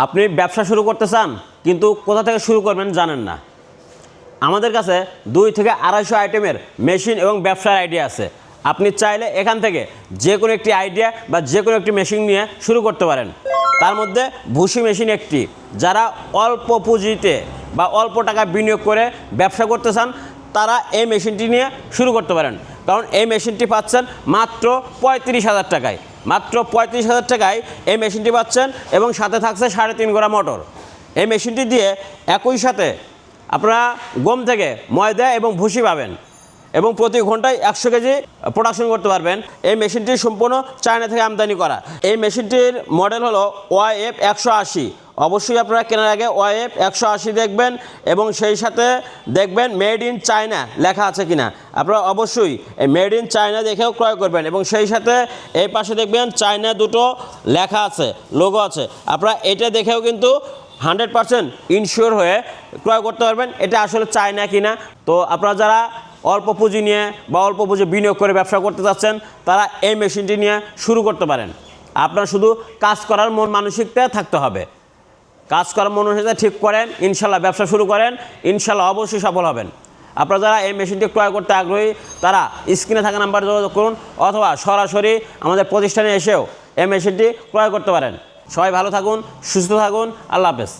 আপনি ব্যবসা শুরু করতে চান কিন্তু কোথা থেকে শুরু করবেন জানেন না। আমাদের কাছে 2 থেকে 250 আইটেমের মেশিন এবং ব্যবসার আইডিয়া আছে। আপনি চাইলে এখান থেকে যে কোনো একটি আইডিয়া বা যে কোনো একটি মেশিন নিয়ে শুরু করতে পারেন। তার মধ্যে ভুসি মেশিন একটি। যারা অল্প পুঁজিতে বা অল্প টাকা বিনিয়োগ করে ব্যবসা করতে চান তারা এই মেশিনটি নিয়ে শুরু করতে পারেন। কারণ এই মেশিনটি পাচ্ছেন মাত্র 35,000 টাকায়। মাত্র 35,000 টাকায় এই মেশিনটি পাচ্ছেন এবং সাথে থাকছে 3.5 গোড়া মোটর। এই মেশিনটি দিয়ে একই সাথে আপনারা গম থেকে ময়দা এবং ভুসি পাবেন এবং প্রতি ঘন্টায় 100 কেজি প্রোডাকশন করতে পারবেন। এই মেশিনটি সম্পূর্ণ চায়না থেকে আমদানি করা। এই মেশিনটির মডেল হলো OIF 180। অবশ্যই আপনারা কেনার আগে OIF 180 দেখবেন এবং সেই সাথে দেখবেন মেড ইন চায়না লেখা আছে কিনা। আপনারা অবশ্যই এই মেড ইন চায়না দেখেও ক্রয় করবেন এবং সেই সাথে এই পাশে দেখবেন চায়না দুটো লেখা আছে, লোগো আছে। আপনারা এটা দেখেও কিন্তু 100% ইনশিওর হয়ে ক্রয় করতে পারবেন এটা আসলে চায়না কিনা। তো আপনারা যারা অল্প পুঁজি নিয়ে বা অল্প পুঁজি বিনিয়োগ করে ব্যবসা করতে চাচ্ছেন তারা এই মেশিনটি নিয়ে শুরু করতে পারেন। আপনার শুধু কাজ করার মন মানসিকতা থাকতে হবে। কাজ করার মন মানসিকতা ঠিক করেন, ইনশাল্লাহ ব্যবসা শুরু করেন, ইনশাল্লাহ অবশ্যই সফল হবেন। আপনারা যারা এই মেশিনটি ক্রয় করতে আগ্রহী তারা স্ক্রিনে থাকা নাম্বারে যোগাযোগ করুন অথবা সরাসরি আমাদের প্রতিষ্ঠানে এসেও এই মেশিনটি ক্রয় করতে পারেন। সবাই ভালো থাকুন, সুস্থ থাকুন, আল্লাহ হাফেজ।